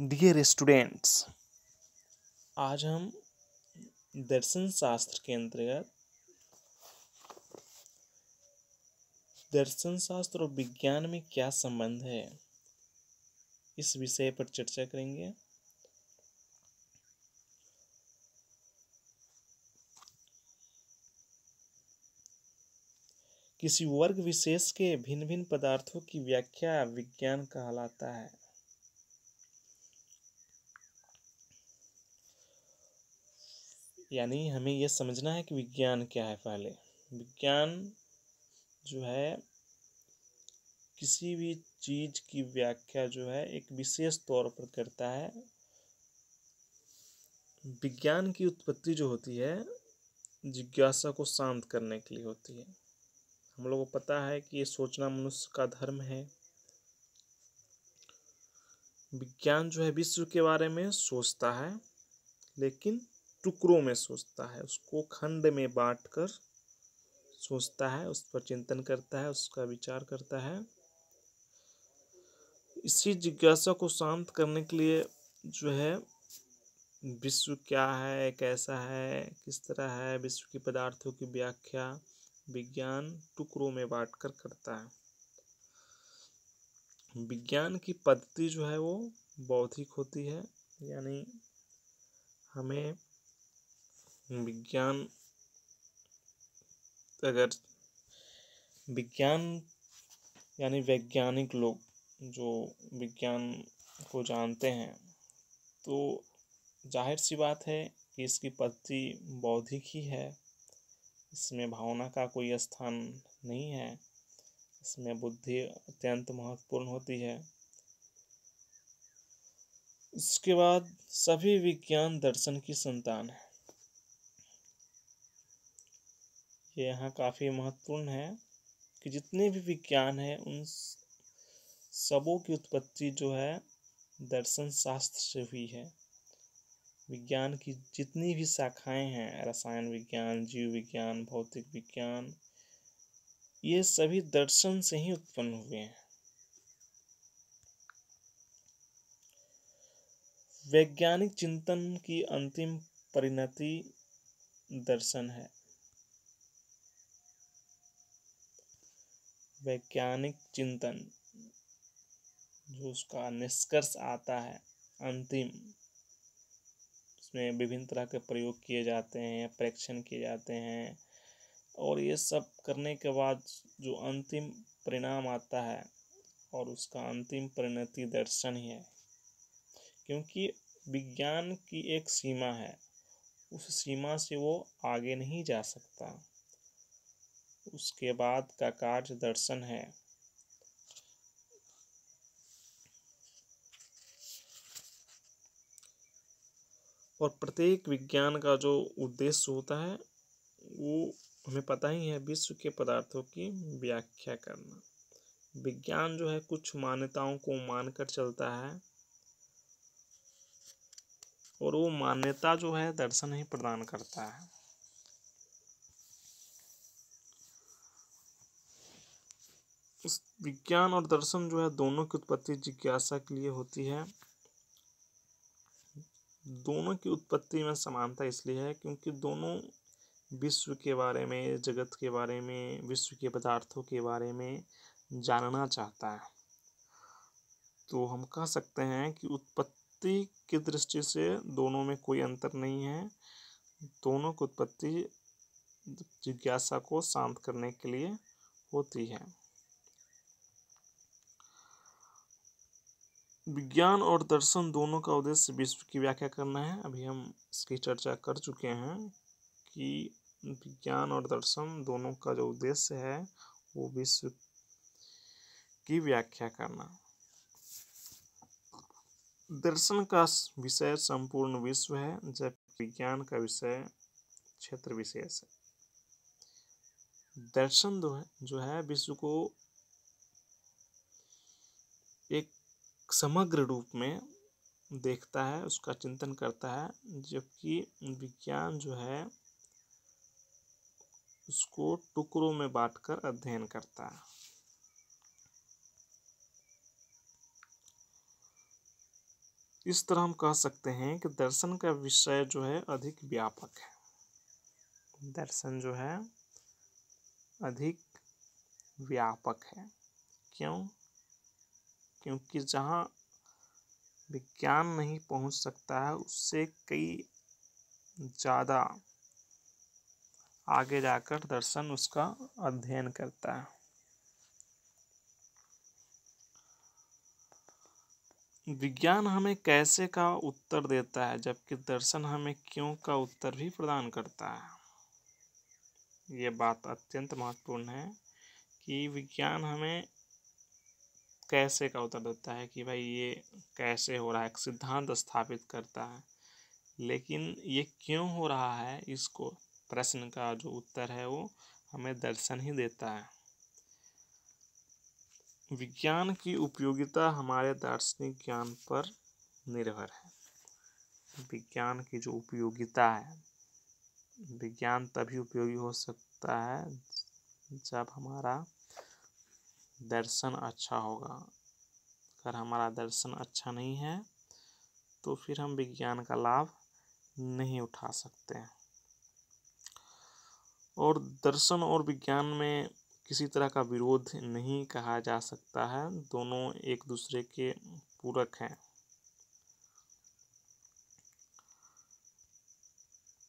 Dear students, आज हम दर्शन शास्त्र के अंतर्गत दर्शन शास्त्र और विज्ञान में क्या संबंध है, इस विषय पर चर्चा करेंगे। किसी वर्ग विशेष के भिन्न भिन्न पदार्थों की व्याख्या विज्ञान कहलाता है। यानी हमें यह समझना है कि विज्ञान क्या है। पहले विज्ञान जो है किसी भी चीज की व्याख्या जो है एक विशेष तौर पर करता है। विज्ञान की उत्पत्ति जो होती है जिज्ञासा को शांत करने के लिए होती है। हम लोगों को पता है कि ये सोचना मनुष्य का धर्म है। विज्ञान जो है विश्व के बारे में सोचता है, लेकिन टुकड़ों में सोचता है, उसको खंड में बांटकर सोचता है, उस पर चिंतन करता है, उसका विचार करता है। इसी जिज्ञासा को शांत करने के लिए जो है विश्व क्या है, कैसा है, किस तरह है, विश्व की पदार्थों की व्याख्या विज्ञान टुकड़ों में बांटकर करता है। विज्ञान की पद्धति जो है वो बौद्धिक होती है। यानी हमें विज्ञान यानी वैज्ञानिक लोग जो विज्ञान को जानते हैं, तो जाहिर सी बात है कि इसकी पद्धति बौद्धिक ही है। इसमें भावना का कोई स्थान नहीं है। इसमें बुद्धि अत्यंत महत्वपूर्ण होती है। इसके बाद सभी विज्ञान दर्शन की संतान है। ये यहाँ काफी महत्वपूर्ण है कि जितने भी विज्ञान है उन सबों की उत्पत्ति जो है दर्शन शास्त्र से हुई है। विज्ञान की जितनी भी शाखाएं हैं, रसायन विज्ञान, जीव विज्ञान, भौतिक विज्ञान, ये सभी दर्शन से ही उत्पन्न हुए हैं। वैज्ञानिक चिंतन की अंतिम परिणति दर्शन है। वैज्ञानिक चिंतन जो उसका निष्कर्ष आता है अंतिम, उसमें विभिन्न तरह के प्रयोग किए जाते हैं, परीक्षण किए जाते हैं, और ये सब करने के बाद जो अंतिम परिणाम आता है और उसका अंतिम परिणति दर्शन ही है। क्योंकि विज्ञान की एक सीमा है, उस सीमा से वो आगे नहीं जा सकता। उसके बाद का कार्य दर्शन है। और प्रत्येक विज्ञान का जो उद्देश्य होता है वो हमें पता ही है, विश्व के पदार्थों की व्याख्या करना। विज्ञान जो है कुछ मान्यताओं को मानकर चलता है, और वो मान्यता जो है दर्शन ही प्रदान करता है। इस विज्ञान और दर्शन जो है दोनों की उत्पत्ति जिज्ञासा के लिए होती है। दोनों की उत्पत्ति में समानता इसलिए है क्योंकि दोनों विश्व के बारे में, जगत के बारे में, विश्व के पदार्थों के बारे में जानना चाहता है। तो हम कह सकते हैं कि उत्पत्ति की दृष्टि से दोनों में कोई अंतर नहीं है। दोनों की उत्पत्ति जिज्ञासा को शांत करने के लिए होती है। विज्ञान और दर्शन दोनों का उद्देश्य विश्व की व्याख्या करना है। अभी हम इसकी चर्चा कर चुके हैं कि विज्ञान और दर्शन दोनों का जो उद्देश्य है वो विश्व की व्याख्या करना। दर्शन का विषय संपूर्ण विश्व है, जबकि विज्ञान का विषय क्षेत्र विशेष है। दर्शन जो है विश्व को एक समग्र रूप में देखता है, उसका चिंतन करता है, जबकि विज्ञान जो है उसको टुकड़ों में बांटकर अध्ययन करता है। इस तरह हम कह सकते हैं कि दर्शन का विषय जो है अधिक व्यापक है। दर्शन जो है अधिक व्यापक है। क्यों? क्योंकि जहाँ विज्ञान नहीं पहुंच सकता है उससे कई ज़्यादा आगे जाकर दर्शन उसका अध्ययन करता है। विज्ञान हमें कैसे का उत्तर देता है, जबकि दर्शन हमें क्यों का उत्तर भी प्रदान करता है। ये बात अत्यंत महत्वपूर्ण है कि विज्ञान हमें कैसे का उत्तर देता है कि भाई ये कैसे हो रहा है, एक सिद्धांत स्थापित करता है, लेकिन ये क्यों हो रहा है इसको प्रश्न का जो उत्तर है वो हमें दर्शन ही देता है। विज्ञान की उपयोगिता हमारे दार्शनिक ज्ञान पर निर्भर है। विज्ञान की जो उपयोगिता है, विज्ञान तभी उपयोगी हो सकता है जब हमारा दर्शन अच्छा होगा। अगर हमारा दर्शन अच्छा नहीं है तो फिर हम विज्ञान का लाभ नहीं उठा सकते। और दर्शन और विज्ञान में किसी तरह का विरोध नहीं कहा जा सकता है, दोनों एक दूसरे के पूरक हैं।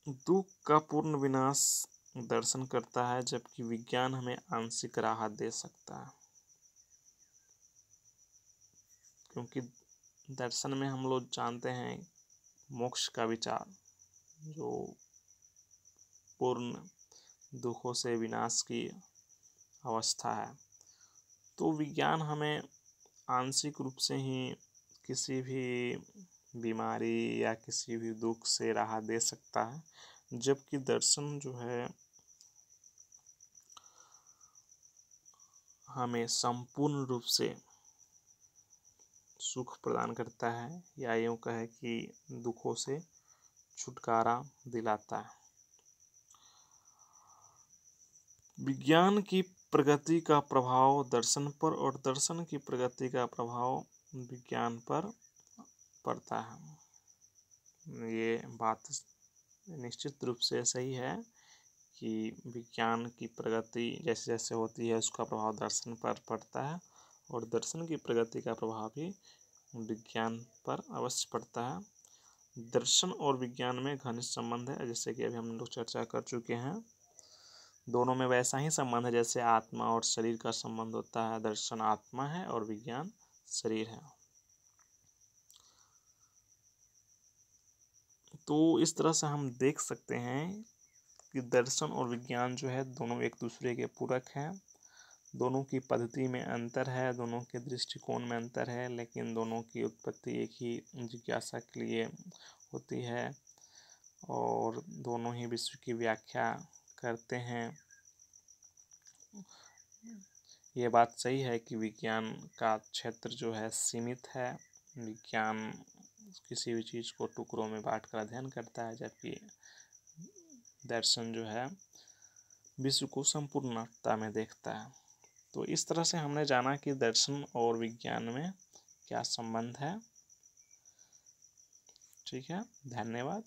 दुख का पूर्ण विनाश दर्शन करता है, जबकि विज्ञान हमें आंशिक राहत दे सकता है। क्योंकि दर्शन में हम लोग जानते हैं मोक्ष का विचार, जो पूर्ण दुखों से विनाश की अवस्था है। तो विज्ञान हमें आंशिक रूप से ही किसी भी बीमारी या किसी भी दुख से राहत दे सकता है, जबकि दर्शन जो है हमें संपूर्ण रूप से सुख प्रदान करता है, या यूँ कहे कि दुखों से छुटकारा दिलाता है। विज्ञान की प्रगति का प्रभाव दर्शन पर और दर्शन की प्रगति का प्रभाव विज्ञान पर पड़ता है। ये बात निश्चित रूप से सही है कि विज्ञान की प्रगति जैसे जैसे होती है उसका प्रभाव दर्शन पर पड़ता है, और दर्शन की प्रगति का प्रभाव भी विज्ञान पर अवश्य पड़ता है। दर्शन और विज्ञान में घनिष्ठ संबंध है, जैसे कि अभी हम लोग चर्चा कर चुके हैं। दोनों में वैसा ही संबंध है जैसे आत्मा और शरीर का संबंध होता है। दर्शन आत्मा है और विज्ञान शरीर है। तो इस तरह से हम देख सकते हैं कि दर्शन और विज्ञान जो है दोनों एक दूसरे के पूरक हैं। दोनों की पद्धति में अंतर है, दोनों के दृष्टिकोण में अंतर है, लेकिन दोनों की उत्पत्ति एक ही जिज्ञासा के लिए होती है, और दोनों ही विश्व की व्याख्या करते हैं। ये बात सही है कि विज्ञान का क्षेत्र जो है सीमित है। विज्ञान किसी भी चीज़ को टुकड़ों में बांटकर अध्ययन करता है, जबकि दर्शन जो है विश्व को संपूर्णता में देखता है। तो इस तरह से हमने जाना कि दर्शन और विज्ञान में क्या संबंध है। ठीक है, धन्यवाद।